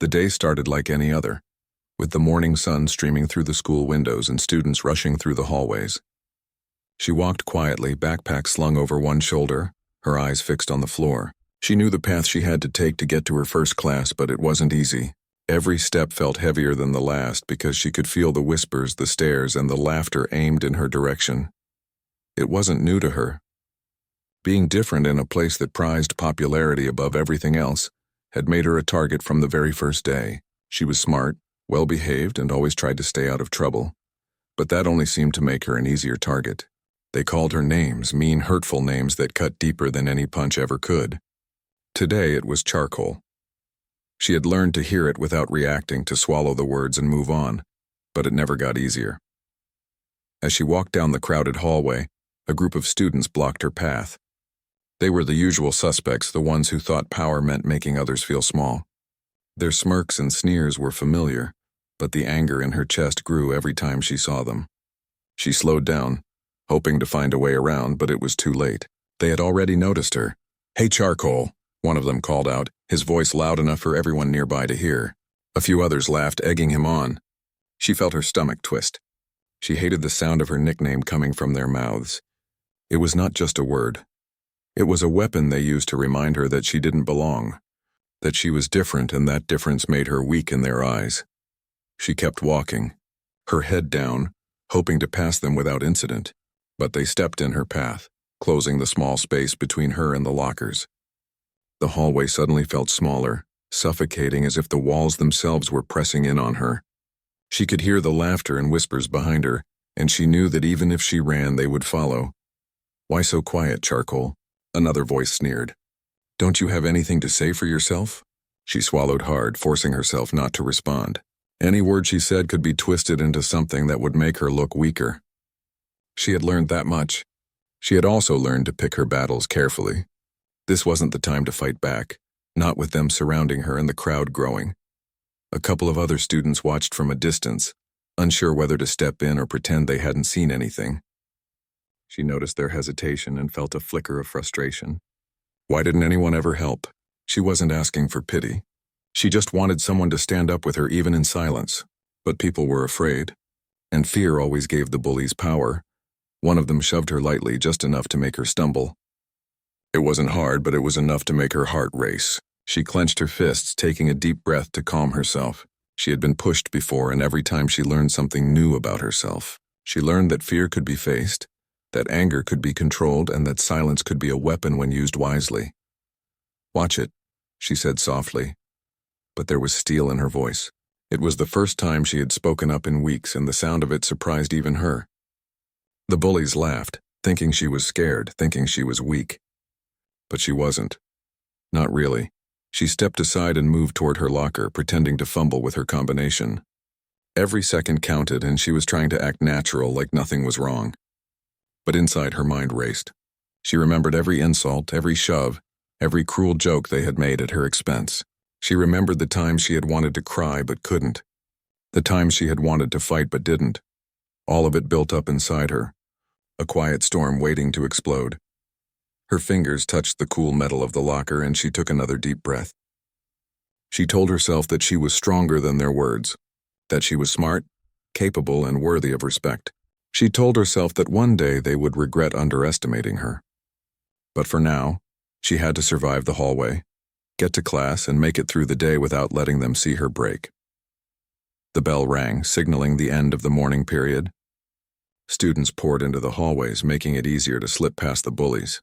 The day started like any other, with the morning sun streaming through the school windows and students rushing through the hallways. She walked quietly, backpack slung over one shoulder, her eyes fixed on the floor. She knew the path she had to take to get to her first class, but it wasn't easy. Every step felt heavier than the last because she could feel the whispers, the stares, and the laughter aimed in her direction. It wasn't new to her. Being different in a place that prized popularity above everything else had made her a target from the very first day. She was smart, well-behaved, and always tried to stay out of trouble. But that only seemed to make her an easier target. They called her names, mean, hurtful names that cut deeper than any punch ever could. Today it was charcoal. She had learned to hear it without reacting, to swallow the words and move on, but it never got easier. As she walked down the crowded hallway, a group of students blocked her path. They were the usual suspects, the ones who thought power meant making others feel small. Their smirks and sneers were familiar, but the anger in her chest grew every time she saw them. She slowed down, hoping to find a way around, but it was too late. They had already noticed her. "Hey, Charcoal," one of them called out, his voice loud enough for everyone nearby to hear. A few others laughed, egging him on. She felt her stomach twist. She hated the sound of her nickname coming from their mouths. It was not just a word. It was a weapon they used to remind her that she didn't belong, that she was different, and that difference made her weak in their eyes. She kept walking, her head down, hoping to pass them without incident, but they stepped in her path, closing the small space between her and the lockers. The hallway suddenly felt smaller, suffocating, as if the walls themselves were pressing in on her. She could hear the laughter and whispers behind her, and she knew that even if she ran, they would follow. "Why so quiet, Charcoal?" Another voice sneered. "Don't you have anything to say for yourself?" She swallowed hard, forcing herself not to respond. Any word she said could be twisted into something that would make her look weaker. She had learned that much. She had also learned to pick her battles carefully. This wasn't the time to fight back, not with them surrounding her and the crowd growing. A couple of other students watched from a distance, unsure whether to step in or pretend they hadn't seen anything. She noticed their hesitation and felt a flicker of frustration. Why didn't anyone ever help? She wasn't asking for pity. She just wanted someone to stand up with her even in silence. But people were afraid, and fear always gave the bullies power. One of them shoved her lightly, just enough to make her stumble. It wasn't hard, but it was enough to make her heart race. She clenched her fists, taking a deep breath to calm herself. She had been pushed before, and every time she learned something new about herself. She learned that fear could be faced, that anger could be controlled, and that silence could be a weapon when used wisely. "Watch it," she said softly, but there was steel in her voice. It was the first time she had spoken up in weeks, and the sound of it surprised even her. The bullies laughed, thinking she was scared, thinking she was weak. But she wasn't. Not really. She stepped aside and moved toward her locker, pretending to fumble with her combination. Every second counted, and she was trying to act natural, like nothing was wrong. But inside her mind raced. She remembered every insult, every shove, every cruel joke they had made at her expense. She remembered the times she had wanted to cry but couldn't. The times she had wanted to fight but didn't. All of it built up inside her, a quiet storm waiting to explode. Her fingers touched the cool metal of the locker, and she took another deep breath. She told herself that she was stronger than their words, that she was smart, capable, and worthy of respect. She told herself that one day they would regret underestimating her. But for now, she had to survive the hallway, get to class, and make it through the day without letting them see her break. The bell rang, signaling the end of the morning period. Students poured into the hallways, making it easier to slip past the bullies.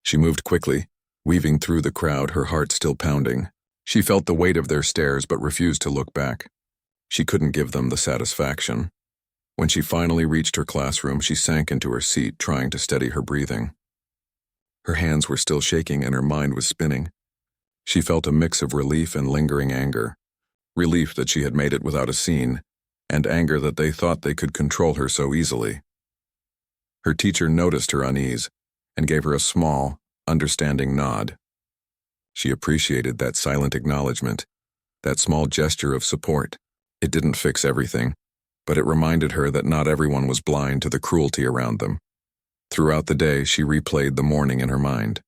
She moved quickly, weaving through the crowd, her heart still pounding. She felt the weight of their stares but refused to look back. She couldn't give them the satisfaction. When she finally reached her classroom, she sank into her seat, trying to steady her breathing. Her hands were still shaking and her mind was spinning. She felt a mix of relief and lingering anger. Relief that she had made it without a scene, and anger that they thought they could control her so easily. Her teacher noticed her unease and gave her a small, understanding nod. She appreciated that silent acknowledgement, that small gesture of support. It didn't fix everything, but it reminded her that not everyone was blind to the cruelty around them. Throughout the day, she replayed the morning in her mind.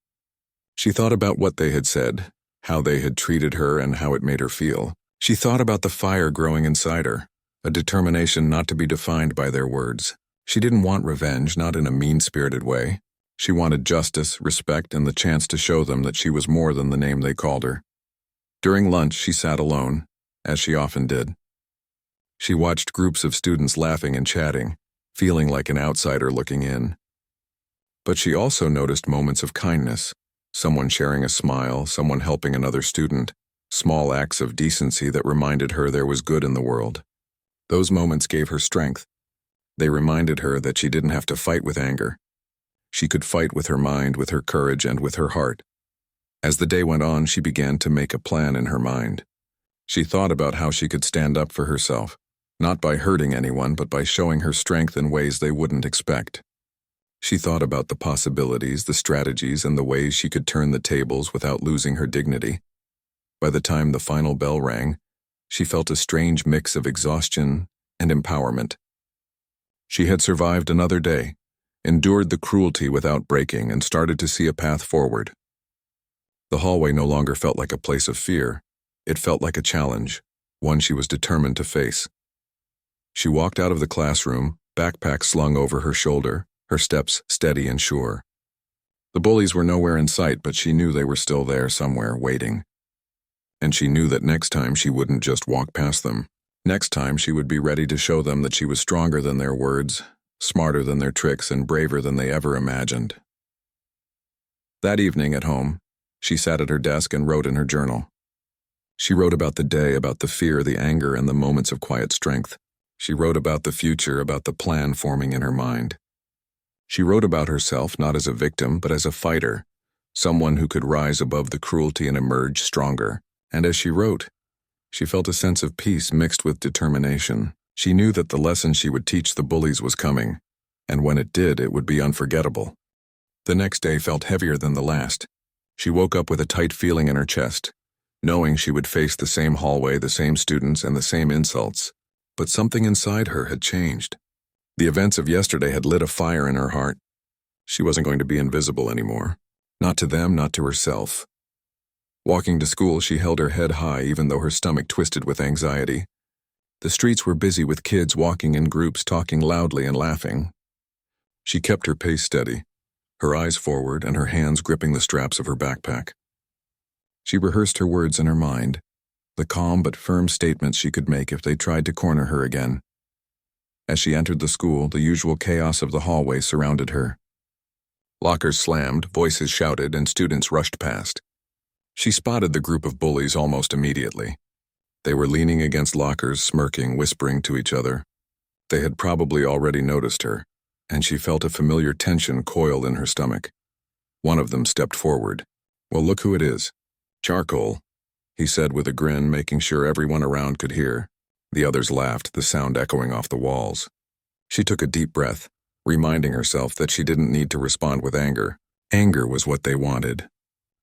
She thought about what they had said, how they had treated her, and how it made her feel. She thought about the fire growing inside her, a determination not to be defined by their words. She didn't want revenge, not in a mean-spirited way. She wanted justice, respect, and the chance to show them that she was more than the name they called her. During lunch, she sat alone, as she often did. She watched groups of students laughing and chatting, feeling like an outsider looking in. But she also noticed moments of kindness, someone sharing a smile, someone helping another student, small acts of decency that reminded her there was good in the world. Those moments gave her strength. They reminded her that she didn't have to fight with anger. She could fight with her mind, with her courage, and with her heart. As the day went on, she began to make a plan in her mind. She thought about how she could stand up for herself, not by hurting anyone, but by showing her strength in ways they wouldn't expect. She thought about the possibilities, the strategies, and the ways she could turn the tables without losing her dignity. By the time the final bell rang, she felt a strange mix of exhaustion and empowerment. She had survived another day, endured the cruelty without breaking, and started to see a path forward. The hallway no longer felt like a place of fear. It felt like a challenge, one she was determined to face. She walked out of the classroom, backpack slung over her shoulder, her steps steady and sure. The bullies were nowhere in sight, but she knew they were still there somewhere, waiting. And she knew that next time she wouldn't just walk past them. Next time she would be ready to show them that she was stronger than their words, smarter than their tricks, and braver than they ever imagined. That evening at home, she sat at her desk and wrote in her journal. She wrote about the day, about the fear, the anger, and the moments of quiet strength. She wrote about the future, about the plan forming in her mind. She wrote about herself not as a victim, but as a fighter, someone who could rise above the cruelty and emerge stronger. And as she wrote, she felt a sense of peace mixed with determination. She knew that the lesson she would teach the bullies was coming, and when it did, it would be unforgettable. The next day felt heavier than the last. She woke up with a tight feeling in her chest, knowing she would face the same hallway, the same students, and the same insults. But something inside her had changed. The events of yesterday had lit a fire in her heart. She wasn't going to be invisible anymore. Not to them, not to herself. Walking to school, she held her head high even though her stomach twisted with anxiety. The streets were busy with kids walking in groups, talking loudly and laughing. She kept her pace steady, her eyes forward and her hands gripping the straps of her backpack. She rehearsed her words in her mind, the calm but firm statements she could make if they tried to corner her again. As she entered the school, the usual chaos of the hallway surrounded her. Lockers slammed, voices shouted, and students rushed past. She spotted the group of bullies almost immediately. They were leaning against lockers, smirking, whispering to each other. They had probably already noticed her, and she felt a familiar tension coil in her stomach. One of them stepped forward. "Well, look who it is. Charcoal," he said with a grin, making sure everyone around could hear. The others laughed, the sound echoing off the walls. She took a deep breath, reminding herself that she didn't need to respond with anger. Anger was what they wanted.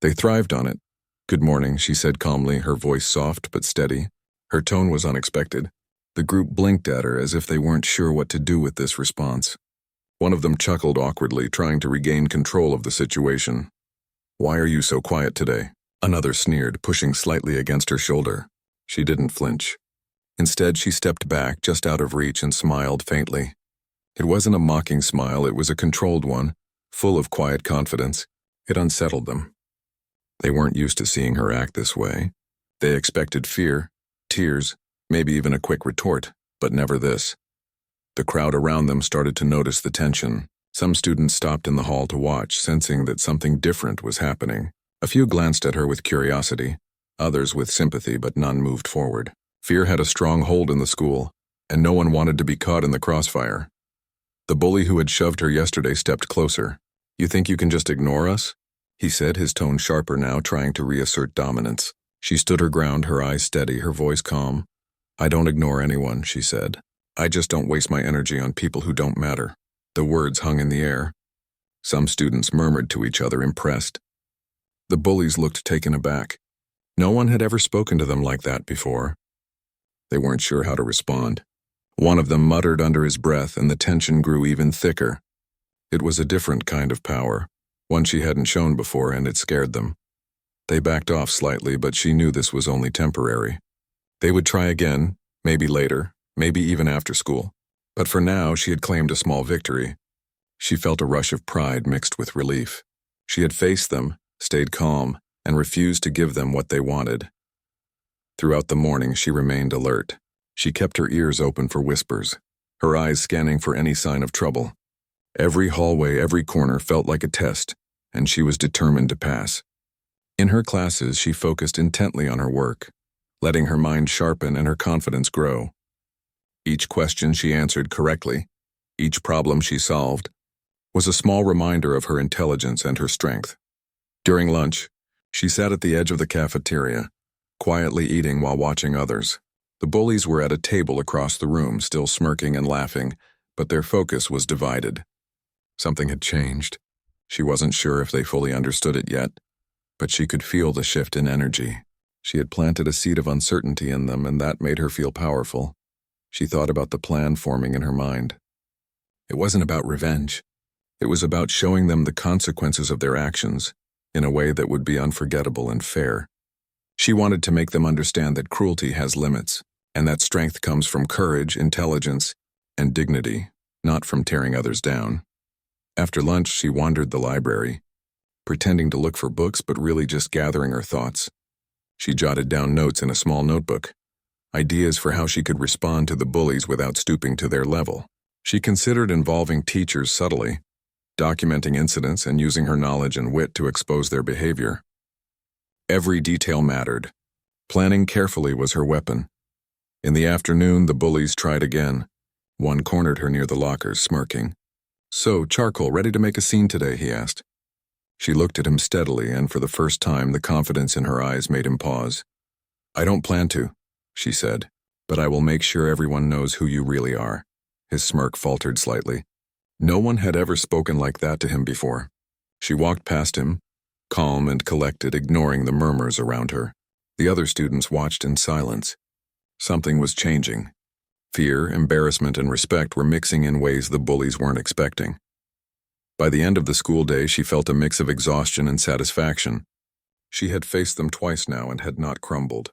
They thrived on it. "Good morning," she said calmly, her voice soft but steady. Her tone was unexpected. The group blinked at her as if they weren't sure what to do with this response. One of them chuckled awkwardly, trying to regain control of the situation. "Why are you so quiet today?" Another sneered, pushing slightly against her shoulder. She didn't flinch. Instead, she stepped back, just out of reach, and smiled faintly. It wasn't a mocking smile, it was a controlled one, full of quiet confidence. It unsettled them. They weren't used to seeing her act this way. They expected fear, tears, maybe even a quick retort, but never this. The crowd around them started to notice the tension. Some students stopped in the hall to watch, sensing that something different was happening. A few glanced at her with curiosity, others with sympathy, but none moved forward. Fear had a strong hold in the school, and no one wanted to be caught in the crossfire. The bully who had shoved her yesterday stepped closer. "You think you can just ignore us?" he said, his tone sharper now, trying to reassert dominance. She stood her ground, her eyes steady, her voice calm. "I don't ignore anyone," she said. "I just don't waste my energy on people who don't matter." The words hung in the air. Some students murmured to each other, impressed. The bullies looked taken aback. No one had ever spoken to them like that before. They weren't sure how to respond. One of them muttered under his breath, and the tension grew even thicker. It was a different kind of power, one she hadn't shown before, and it scared them. They backed off slightly, but she knew this was only temporary. They would try again, maybe later, maybe even after school. But for now, she had claimed a small victory. She felt a rush of pride mixed with relief. She had faced them, stayed calm, and refused to give them what they wanted. Throughout the morning, she remained alert. She kept her ears open for whispers, her eyes scanning for any sign of trouble. Every hallway, every corner felt like a test, and she was determined to pass. In her classes, she focused intently on her work, letting her mind sharpen and her confidence grow. Each question she answered correctly, each problem she solved, was a small reminder of her intelligence and her strength. During lunch, she sat at the edge of the cafeteria, quietly eating while watching others. The bullies were at a table across the room, still smirking and laughing, but their focus was divided. Something had changed. She wasn't sure if they fully understood it yet, but she could feel the shift in energy. She had planted a seed of uncertainty in them, and that made her feel powerful. She thought about the plan forming in her mind. It wasn't about revenge. It was about showing them the consequences of their actions in a way that would be unforgettable and fair. She wanted to make them understand that cruelty has limits, and that strength comes from courage, intelligence, and dignity, not from tearing others down. After lunch, she wandered the library, pretending to look for books but really just gathering her thoughts. She jotted down notes in a small notebook, ideas for how she could respond to the bullies without stooping to their level. She considered involving teachers subtly, documenting incidents and using her knowledge and wit to expose their behavior. Every detail mattered. Planning carefully was her weapon. In the afternoon, the bullies tried again. One cornered her near the lockers, smirking. "So, charcoal, ready to make a scene today?" he asked. She looked at him steadily, and for the first time, the confidence in her eyes made him pause. "I don't plan to," she said, "but I will make sure everyone knows who you really are." His smirk faltered slightly. No one had ever spoken like that to him before. She walked past him, calm and collected, ignoring the murmurs around her. The other students watched in silence. Something was changing. Fear, embarrassment, and respect were mixing in ways the bullies weren't expecting. By the end of the school day, she felt a mix of exhaustion and satisfaction. She had faced them twice now and had not crumbled.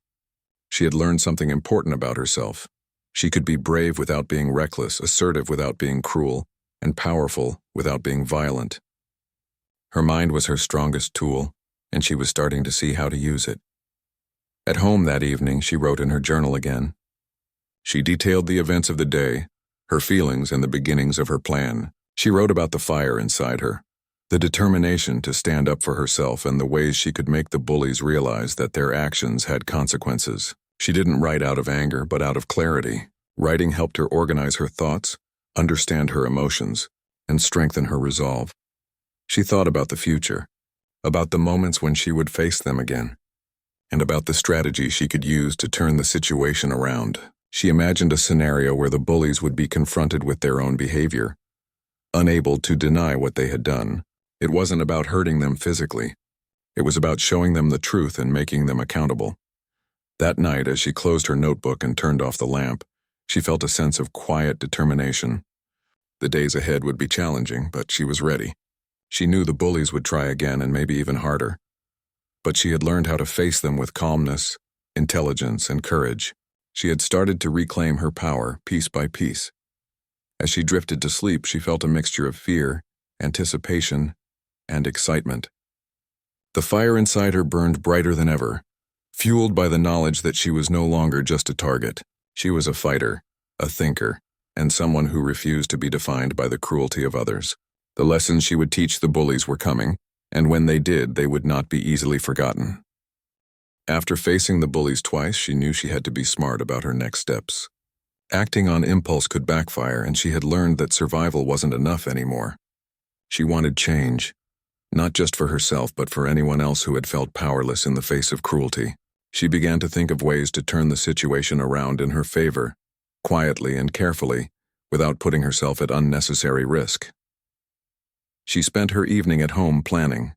She had learned something important about herself. She could be brave without being reckless, assertive without being cruel, and powerful without being violent. Her mind was her strongest tool, and she was starting to see how to use it. At home that evening, she wrote in her journal again. She detailed the events of the day, her feelings, and the beginnings of her plan. She wrote about the fire inside her, the determination to stand up for herself, and the ways she could make the bullies realize that their actions had consequences. She didn't write out of anger, but out of clarity. Writing helped her organize her thoughts, understand her emotions, and strengthen her resolve. She thought about the future, about the moments when she would face them again, and about the strategy she could use to turn the situation around. She imagined a scenario where the bullies would be confronted with their own behavior, unable to deny what they had done. It wasn't about hurting them physically. It was about showing them the truth and making them accountable. That night, as she closed her notebook and turned off the lamp, she felt a sense of quiet determination. The days ahead would be challenging, but she was ready. She knew the bullies would try again and maybe even harder. But she had learned how to face them with calmness, intelligence, and courage. She had started to reclaim her power piece by piece. As she drifted to sleep, she felt a mixture of fear, anticipation, and excitement. The fire inside her burned brighter than ever, fueled by the knowledge that she was no longer just a target. She was a fighter, a thinker, and someone who refused to be defined by the cruelty of others. The lessons she would teach the bullies were coming, and when they did, they would not be easily forgotten. After facing the bullies twice, she knew she had to be smart about her next steps. Acting on impulse could backfire, and she had learned that survival wasn't enough anymore. She wanted change, not just for herself, but for anyone else who had felt powerless in the face of cruelty. She began to think of ways to turn the situation around in her favor, quietly and carefully, without putting herself at unnecessary risk. She spent her evening at home planning.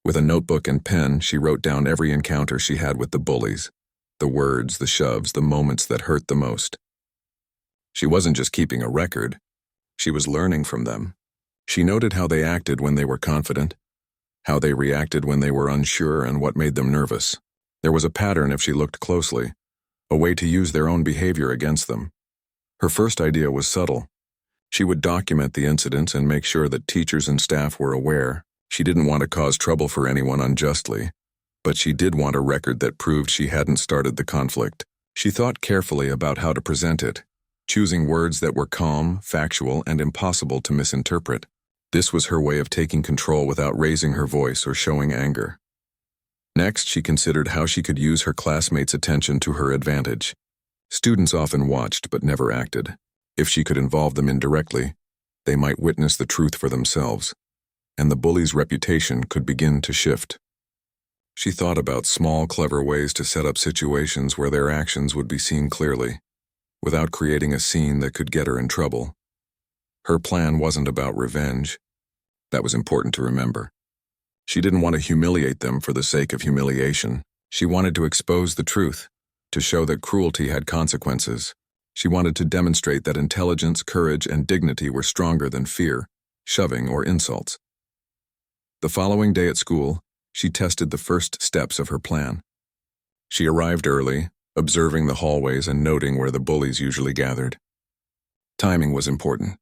With a notebook and pen, she wrote down every encounter she had with the bullies, the words, the shoves, the moments that hurt the most. She wasn't just keeping a record, she was learning from them. She noted how they acted when they were confident, how they reacted when they were unsure, and what made them nervous. There was a pattern if she looked closely, a way to use their own behavior against them. Her first idea was subtle. She would document the incidents and make sure that teachers and staff were aware. She didn't want to cause trouble for anyone unjustly, but she did want a record that proved she hadn't started the conflict. She thought carefully about how to present it, choosing words that were calm, factual, and impossible to misinterpret. This was her way of taking control without raising her voice or showing anger. Next, she considered how she could use her classmates' attention to her advantage. Students often watched but never acted. If she could involve them indirectly, they might witness the truth for themselves, and the bully's reputation could begin to shift. She thought about small, clever ways to set up situations where their actions would be seen clearly, without creating a scene that could get her in trouble. Her plan wasn't about revenge. That was important to remember. She didn't want to humiliate them for the sake of humiliation. She wanted to expose the truth, to show that cruelty had consequences. She wanted to demonstrate that intelligence, courage, and dignity were stronger than fear, shoving, or insults. The following day at school, she tested the first steps of her plan. She arrived early, observing the hallways and noting where the bullies usually gathered. Timing was important.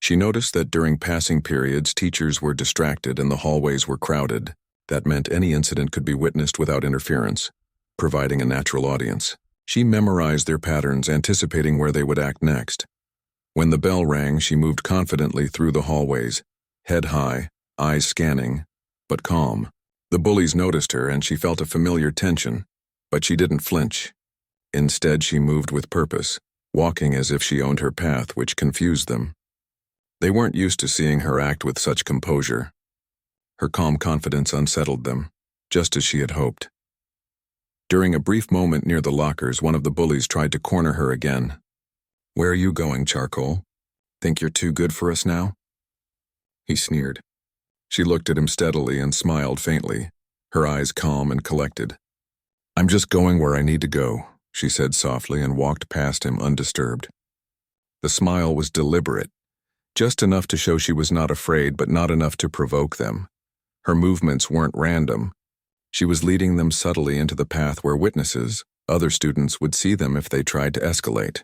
She noticed that during passing periods, teachers were distracted and the hallways were crowded. That meant any incident could be witnessed without interference, providing a natural audience. She memorized their patterns, anticipating where they would act next. When the bell rang, she moved confidently through the hallways, head high, eyes scanning, but calm. The bullies noticed her and she felt a familiar tension, but she didn't flinch. Instead, she moved with purpose, walking as if she owned her path, which confused them. They weren't used to seeing her act with such composure. Her calm confidence unsettled them, just as she had hoped. During a brief moment near the lockers, one of the bullies tried to corner her again. "Where are you going, Charcoal? Think you're too good for us now?" He sneered. She looked at him steadily and smiled faintly, her eyes calm and collected. "I'm just going where I need to go," she said softly and walked past him undisturbed. The smile was deliberate, just enough to show she was not afraid, but not enough to provoke them. Her movements weren't random. She was leading them subtly into the path where witnesses, other students, would see them if they tried to escalate.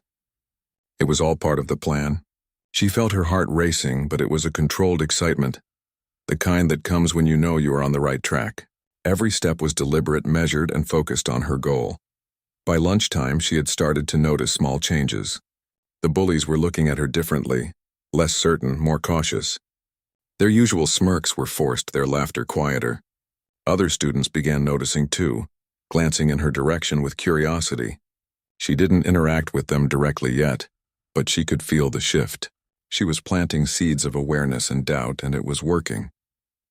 It was all part of the plan. She felt her heart racing, but it was a controlled excitement, the kind that comes when you know you are on the right track. Every step was deliberate, measured, and focused on her goal. By lunchtime, she had started to notice small changes. The bullies were looking at her differently, less certain, more cautious. Their usual smirks were forced, their laughter quieter. Other students began noticing too, glancing in her direction with curiosity. She didn't interact with them directly yet, but she could feel the shift. She was planting seeds of awareness and doubt, and it was working.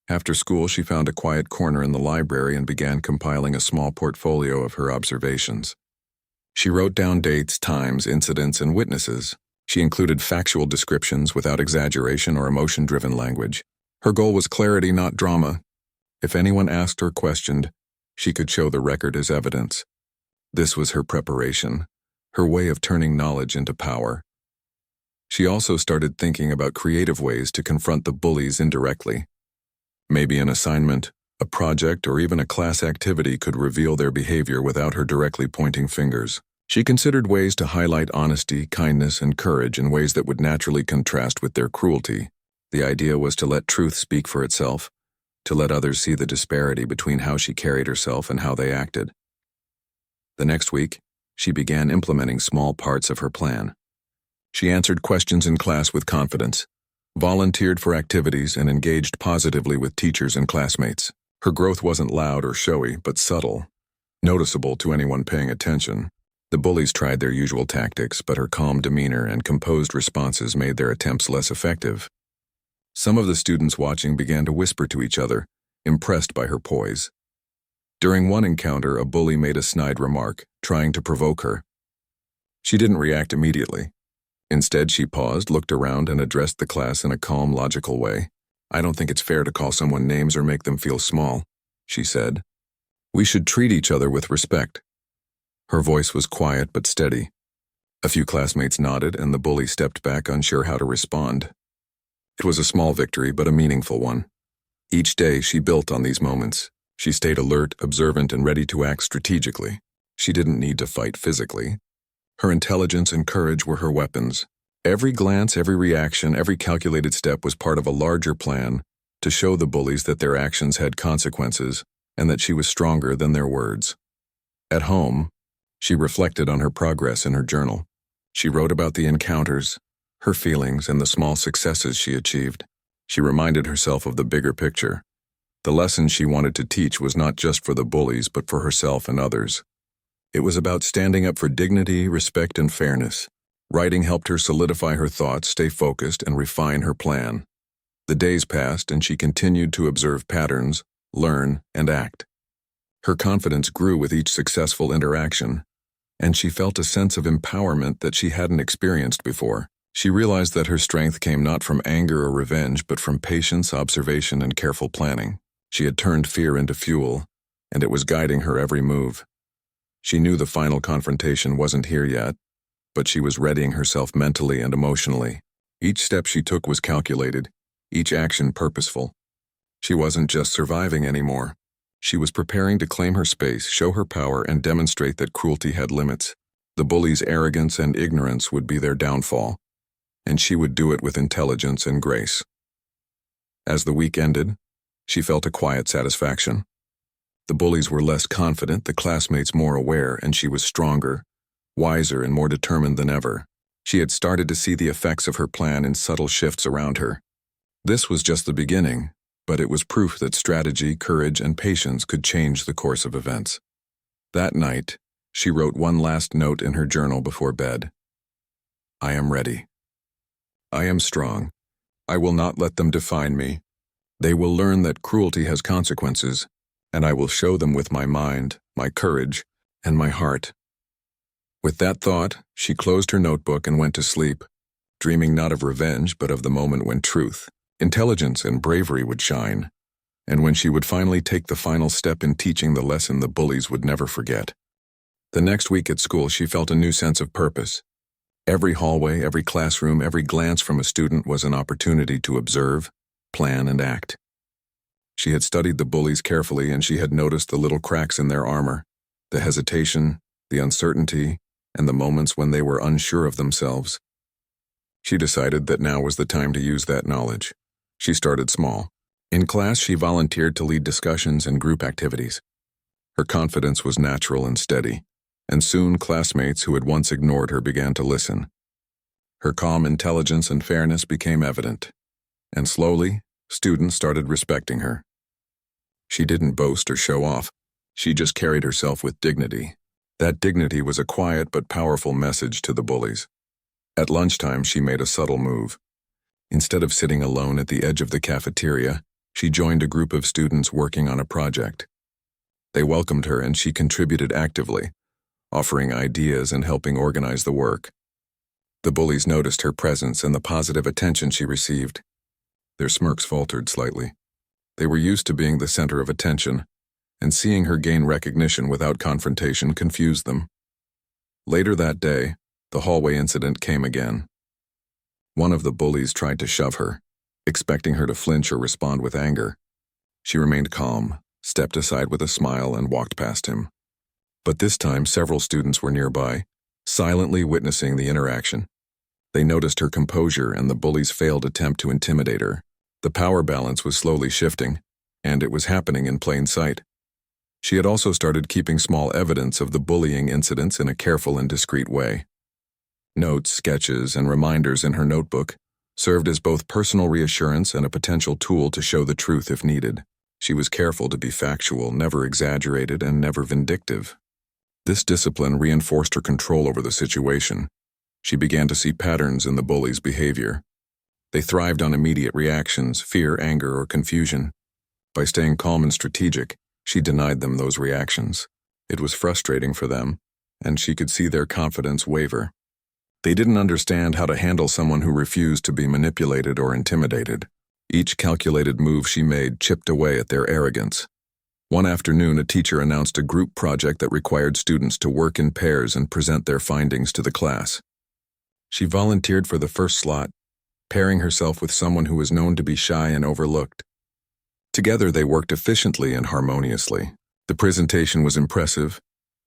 After school, she found a quiet corner in the library and began compiling a small portfolio of her observations. She wrote down dates, times, incidents, and witnesses. She included factual descriptions without exaggeration or emotion-driven language. Her goal was clarity, not drama. If anyone asked or questioned, she could show the record as evidence. This was her preparation, her way of turning knowledge into power. She also started thinking about creative ways to confront the bullies indirectly. Maybe an assignment, a project, or even a class activity could reveal their behavior without her directly pointing fingers. She considered ways to highlight honesty, kindness, and courage in ways that would naturally contrast with their cruelty. The idea was to let truth speak for itself, to let others see the disparity between how she carried herself and how they acted. The next week, she began implementing small parts of her plan. She answered questions in class with confidence, volunteered for activities, and engaged positively with teachers and classmates. Her growth wasn't loud or showy, but subtle, noticeable to anyone paying attention. The bullies tried their usual tactics, but her calm demeanor and composed responses made their attempts less effective. Some of the students watching began to whisper to each other, impressed by her poise. During one encounter, a bully made a snide remark, trying to provoke her. She didn't react immediately. Instead, she paused, looked around, and addressed the class in a calm, logical way. "I don't think it's fair to call someone names or make them feel small," she said. "We should treat each other with respect." Her voice was quiet but steady. A few classmates nodded, and the bully stepped back, unsure how to respond. It was a small victory, but a meaningful one. Each day, she built on these moments. She stayed alert, observant, and ready to act strategically. She didn't need to fight physically. Her intelligence and courage were her weapons. Every glance, every reaction, every calculated step was part of a larger plan to show the bullies that their actions had consequences and that she was stronger than their words. At home, she reflected on her progress in her journal. She wrote about the encounters, her feelings, and the small successes she achieved. She reminded herself of the bigger picture. The lesson she wanted to teach was not just for the bullies, but for herself and others. It was about standing up for dignity, respect, and fairness. Writing helped her solidify her thoughts, stay focused, and refine her plan. The days passed, and she continued to observe patterns, learn, and act. Her confidence grew with each successful interaction, and she felt a sense of empowerment that she hadn't experienced before. She realized that her strength came not from anger or revenge, but from patience, observation, and careful planning. She had turned fear into fuel, and it was guiding her every move. She knew the final confrontation wasn't here yet, but she was readying herself mentally and emotionally. Each step she took was calculated, each action purposeful. She wasn't just surviving anymore. She was preparing to claim her space, show her power, and demonstrate that cruelty had limits. The bullies' arrogance and ignorance would be their downfall, and she would do it with intelligence and grace. As the week ended, she felt a quiet satisfaction. The bullies were less confident, the classmates more aware, and she was stronger, wiser, and more determined than ever. She had started to see the effects of her plan in subtle shifts around her. This was just the beginning, but it was proof that strategy, courage, and patience could change the course of events. That night, she wrote one last note in her journal before bed. I am ready. I am strong. I will not let them define me. They will learn that cruelty has consequences, and I will show them with my mind, my courage, and my heart. With that thought, she closed her notebook and went to sleep, dreaming not of revenge but of the moment when truth, intelligence, and bravery would shine, and when she would finally take the final step in teaching the lesson the bullies would never forget. The next week at school, she felt a new sense of purpose. Every hallway, every classroom, every glance from a student was an opportunity to observe, plan, and act. She had studied the bullies carefully, and she had noticed the little cracks in their armor, the hesitation, the uncertainty, and the moments when they were unsure of themselves. She decided that now was the time to use that knowledge. She started small. In class, she volunteered to lead discussions and group activities. Her confidence was natural and steady, and soon classmates who had once ignored her began to listen. Her calm intelligence and fairness became evident, and slowly, students started respecting her. She didn't boast or show off. She just carried herself with dignity. That dignity was a quiet but powerful message to the bullies. At lunchtime, she made a subtle move. Instead of sitting alone at the edge of the cafeteria, she joined a group of students working on a project. They welcomed her, and she contributed actively, offering ideas and helping organize the work. The bullies noticed her presence and the positive attention she received. Their smirks faltered slightly. They were used to being the center of attention, and seeing her gain recognition without confrontation confused them. Later that day, the hallway incident came again. One of the bullies tried to shove her, expecting her to flinch or respond with anger. She remained calm, stepped aside with a smile, and walked past him. But this time, several students were nearby, silently witnessing the interaction. They noticed her composure and the bully's failed attempt to intimidate her. The power balance was slowly shifting, and it was happening in plain sight. She had also started keeping small evidence of the bullying incidents in a careful and discreet way. Notes, sketches, and reminders in her notebook served as both personal reassurance and a potential tool to show the truth if needed. She was careful to be factual, never exaggerated, and never vindictive. This discipline reinforced her control over the situation. She began to see patterns in the bullies' behavior. They thrived on immediate reactions, fear, anger, or confusion. By staying calm and strategic, she denied them those reactions. It was frustrating for them, and she could see their confidence waver. They didn't understand how to handle someone who refused to be manipulated or intimidated. Each calculated move she made chipped away at their arrogance. One afternoon, a teacher announced a group project that required students to work in pairs and present their findings to the class. She volunteered for the first slot, pairing herself with someone who was known to be shy and overlooked. Together, they worked efficiently and harmoniously. The presentation was impressive,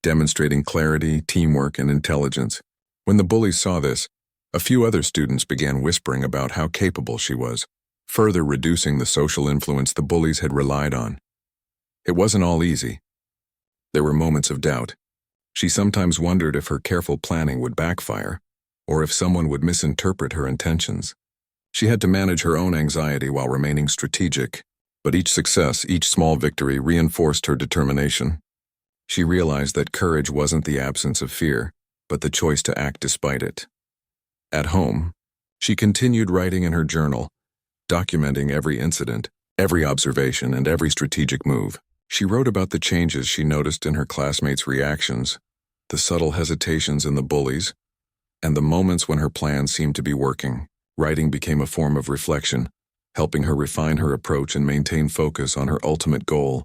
demonstrating clarity, teamwork, and intelligence. When the bullies saw this, a few other students began whispering about how capable she was, further reducing the social influence the bullies had relied on. It wasn't all easy. There were moments of doubt. She sometimes wondered if her careful planning would backfire, or if someone would misinterpret her intentions. She had to manage her own anxiety while remaining strategic, but each success, each small victory reinforced her determination. She realized that courage wasn't the absence of fear, but the choice to act despite it. At home, she continued writing in her journal, documenting every incident, every observation, and every strategic move. She wrote about the changes she noticed in her classmates' reactions, the subtle hesitations in the bullies, and the moments when her plan seemed to be working. Writing became a form of reflection, helping her refine her approach and maintain focus on her ultimate goal.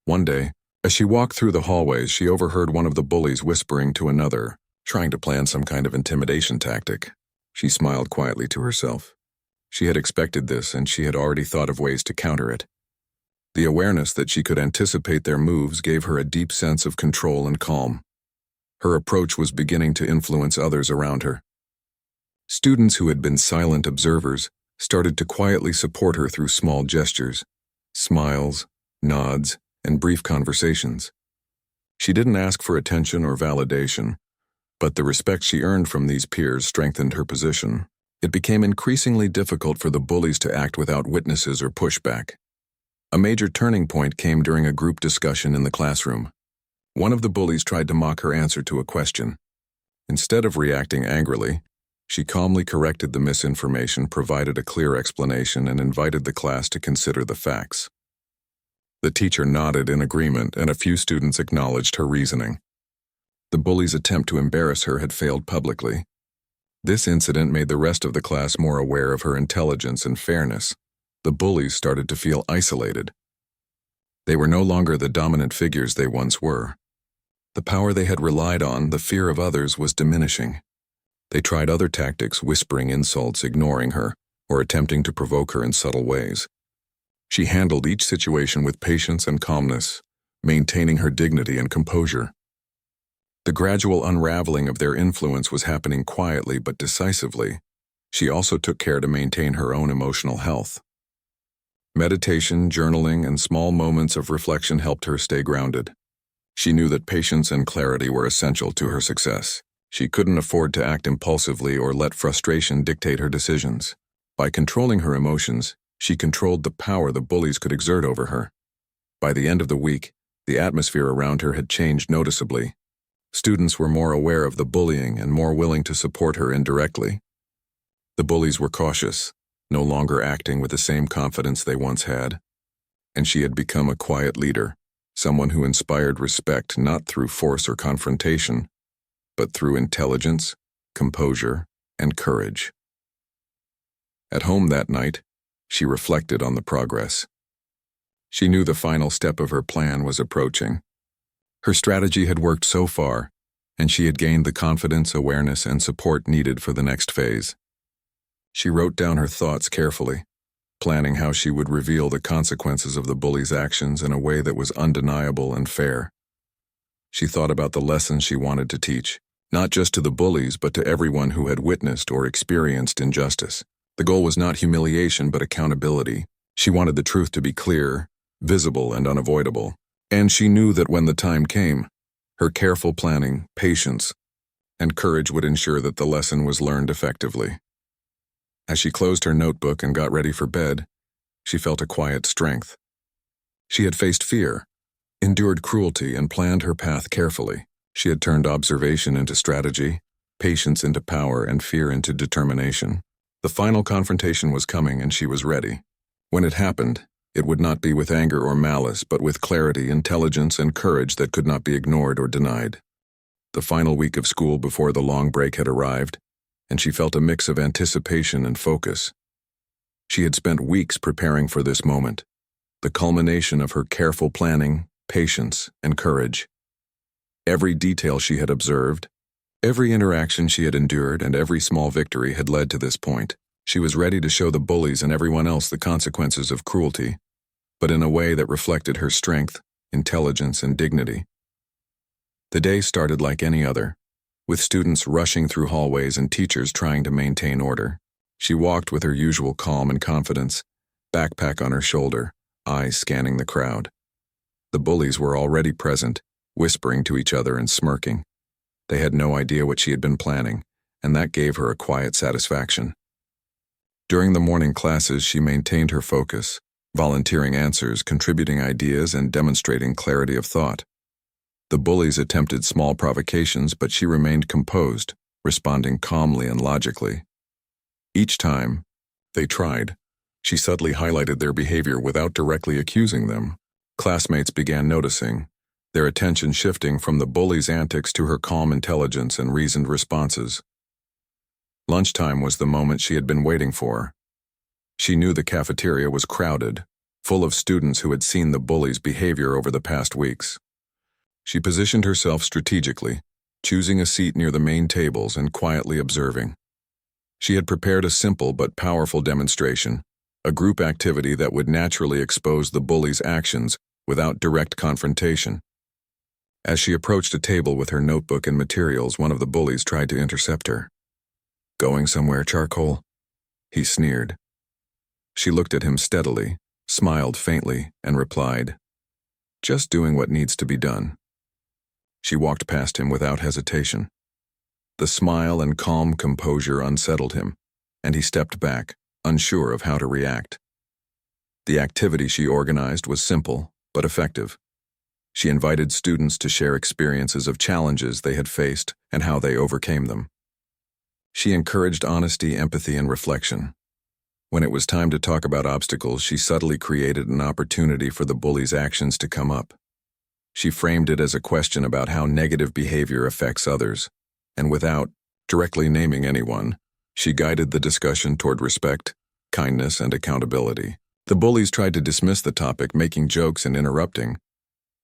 One day, as she walked through the hallways, she overheard one of the bullies whispering to another, trying to plan some kind of intimidation tactic. She smiled quietly to herself. She had expected this, and she had already thought of ways to counter it. The awareness that she could anticipate their moves gave her a deep sense of control and calm. Her approach was beginning to influence others around her. Students who had been silent observers started to quietly support her through small gestures, smiles, nods, and brief conversations. She didn't ask for attention or validation, but the respect she earned from these peers strengthened her position. It became increasingly difficult for the bullies to act without witnesses or pushback. A major turning point came during a group discussion in the classroom. One of the bullies tried to mock her answer to a question. Instead of reacting angrily, she calmly corrected the misinformation, provided a clear explanation, and invited the class to consider the facts. The teacher nodded in agreement, and a few students acknowledged her reasoning. The bully's attempt to embarrass her had failed publicly. This incident made the rest of the class more aware of her intelligence and fairness. The bullies started to feel isolated. They were no longer the dominant figures they once were. The power they had relied on, the fear of others, was diminishing. They tried other tactics, whispering insults, ignoring her, or attempting to provoke her in subtle ways. She handled each situation with patience and calmness, maintaining her dignity and composure. The gradual unraveling of their influence was happening quietly but decisively. She also took care to maintain her own emotional health. Meditation, journaling, and small moments of reflection helped her stay grounded. She knew that patience and clarity were essential to her success. She couldn't afford to act impulsively or let frustration dictate her decisions. By controlling her emotions, she controlled the power the bullies could exert over her. By the end of the week, the atmosphere around her had changed noticeably. Students were more aware of the bullying and more willing to support her indirectly. The bullies were cautious, no longer acting with the same confidence they once had, and she had become a quiet leader, someone who inspired respect not through force or confrontation, but through intelligence, composure, and courage. At home that night, she reflected on the progress. She knew the final step of her plan was approaching. Her strategy had worked so far, and she had gained the confidence, awareness, and support needed for the next phase. She wrote down her thoughts carefully, planning how she would reveal the consequences of the bully's actions in a way that was undeniable and fair. She thought about the lessons she wanted to teach, not just to the bullies but to everyone who had witnessed or experienced injustice. The goal was not humiliation but accountability. She wanted the truth to be clear, visible, and unavoidable. And she knew that when the time came, her careful planning, patience, and courage would ensure that the lesson was learned effectively. As she closed her notebook and got ready for bed, she felt a quiet strength. She had faced fear, endured cruelty, and planned her path carefully. She had turned observation into strategy, patience into power, and fear into determination. The final confrontation was coming, and she was ready. When it happened, it would not be with anger or malice, but with clarity, intelligence, and courage that could not be ignored or denied. The final week of school before the long break had arrived, and she felt a mix of anticipation and focus. She had spent weeks preparing for this moment, the culmination of her careful planning, patience, and courage. Every detail she had observed, every interaction she had endured, and every small victory had led to this point. She was ready to show the bullies and everyone else the consequences of cruelty, but in a way that reflected her strength, intelligence, and dignity. The day started like any other, with students rushing through hallways and teachers trying to maintain order. She walked with her usual calm and confidence, backpack on her shoulder, eyes scanning the crowd. The bullies were already present, whispering to each other and smirking. They had no idea what she had been planning, and that gave her a quiet satisfaction. During the morning classes, she maintained her focus, volunteering answers, contributing ideas, and demonstrating clarity of thought. The bullies attempted small provocations, but she remained composed, responding calmly and logically. Each time they tried, she subtly highlighted their behavior without directly accusing them. Classmates began noticing, their attention shifting from the bullies' antics to her calm intelligence and reasoned responses. Lunchtime was the moment she had been waiting for. She knew the cafeteria was crowded, full of students who had seen the bullies' behavior over the past weeks. She positioned herself strategically, choosing a seat near the main tables and quietly observing. She had prepared a simple but powerful demonstration, a group activity that would naturally expose the bullies' actions without direct confrontation. As she approached a table with her notebook and materials, one of the bullies tried to intercept her. "Going somewhere, Charcoal?" he sneered. She looked at him steadily, smiled faintly, and replied, "Just doing what needs to be done." She walked past him without hesitation. The smile and calm composure unsettled him, and he stepped back, unsure of how to react. The activity she organized was simple, but effective. She invited students to share experiences of challenges they had faced and how they overcame them. She encouraged honesty, empathy, and reflection. When it was time to talk about obstacles, she subtly created an opportunity for the bullies' actions to come up. She framed it as a question about how negative behavior affects others, and without directly naming anyone, she guided the discussion toward respect, kindness, and accountability. The bullies tried to dismiss the topic, making jokes and interrupting,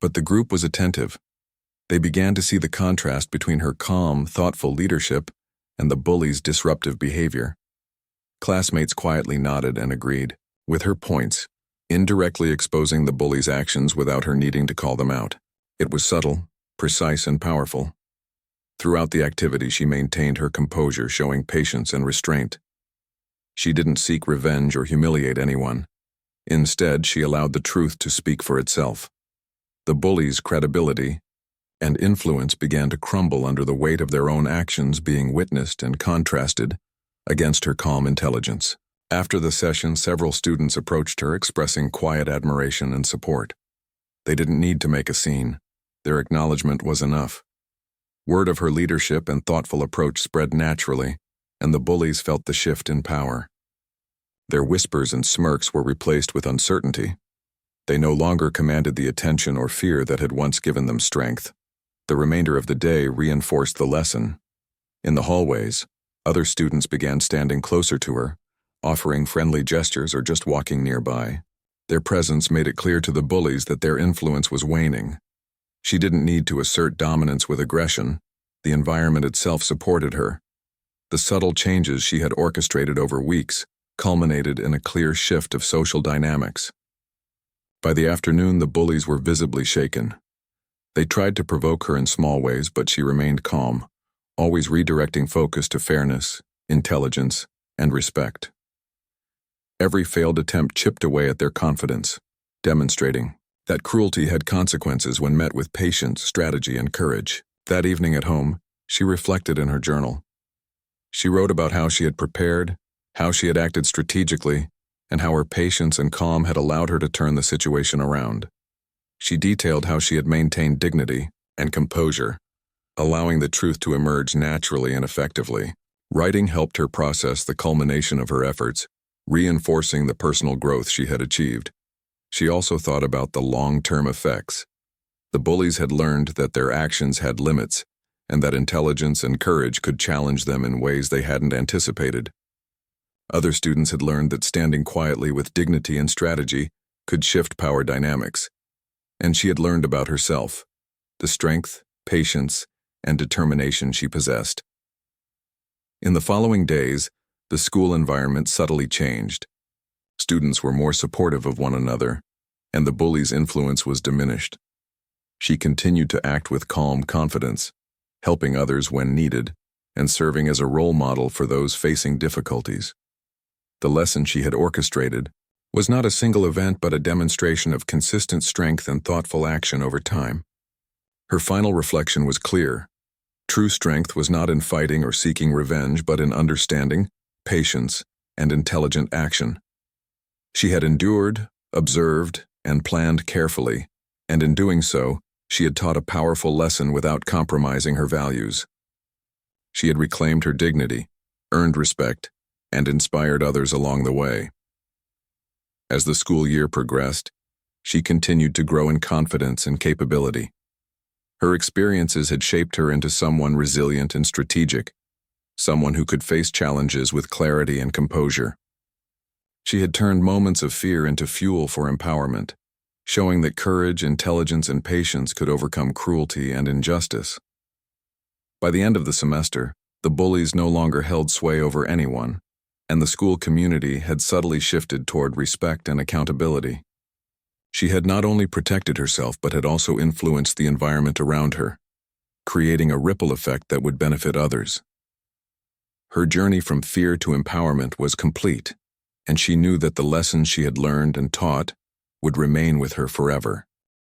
but the group was attentive. They began to see the contrast between her calm, thoughtful leadership and the bullies' disruptive behavior. Classmates quietly nodded and agreed with her points, indirectly exposing the bullies' actions without her needing to call them out. It was subtle, precise, and powerful. Throughout the activity, she maintained her composure, showing patience and restraint. She didn't seek revenge or humiliate anyone. Instead, she allowed the truth to speak for itself. The bullies' credibility and influence began to crumble under the weight of their own actions being witnessed and contrasted against her calm intelligence. After the session, several students approached her, expressing quiet admiration and support. They didn't need to make a scene. Their acknowledgement was enough. Word of her leadership and thoughtful approach spread naturally, and the bullies felt the shift in power. Their whispers and smirks were replaced with uncertainty. They no longer commanded the attention or fear that had once given them strength. The remainder of the day reinforced the lesson. In the hallways, other students began standing closer to her, offering friendly gestures or just walking nearby. Their presence made it clear to the bullies that their influence was waning. She didn't need to assert dominance with aggression. The environment itself supported her. The subtle changes she had orchestrated over weeks culminated in a clear shift of social dynamics. By the afternoon, the bullies were visibly shaken. They tried to provoke her in small ways, but she remained calm, always redirecting focus to fairness, intelligence, and respect. Every failed attempt chipped away at their confidence, demonstrating that cruelty had consequences when met with patience, strategy, and courage. That evening at home, she reflected in her journal. She wrote about how she had prepared, how she had acted strategically, and how her patience and calm had allowed her to turn the situation around. She detailed how she had maintained dignity and composure, allowing the truth to emerge naturally and effectively. Writing helped her process the culmination of her efforts, reinforcing the personal growth she had achieved. She also thought about the long-term effects. The bullies had learned that their actions had limits, and that intelligence and courage could challenge them in ways they hadn't anticipated. Other students had learned that standing quietly with dignity and strategy could shift power dynamics. And she had learned about herself, the strength, patience, and determination she possessed. In the following days, the school environment subtly changed. Students were more supportive of one another, and the bullies' influence was diminished. She continued to act with calm confidence, helping others when needed, and serving as a role model for those facing difficulties. The lesson she had orchestrated was not a single event but a demonstration of consistent strength and thoughtful action over time. Her final reflection was clear. True strength was not in fighting or seeking revenge but in understanding, patience, and intelligent action. She had endured, observed, and planned carefully, and in doing so, she had taught a powerful lesson without compromising her values. She had reclaimed her dignity, earned respect, and inspired others along the way. As the school year progressed, she continued to grow in confidence and capability. Her experiences had shaped her into someone resilient and strategic, someone who could face challenges with clarity and composure. She had turned moments of fear into fuel for empowerment, showing that courage, intelligence, and patience could overcome cruelty and injustice. By the end of the semester, the bullies no longer held sway over anyone, and the school community had subtly shifted toward respect and accountability. She had not only protected herself but had also influenced the environment around her, creating a ripple effect that would benefit others. Her journey from fear to empowerment was complete, and she knew that the lessons she had learned and taught would remain with her forever.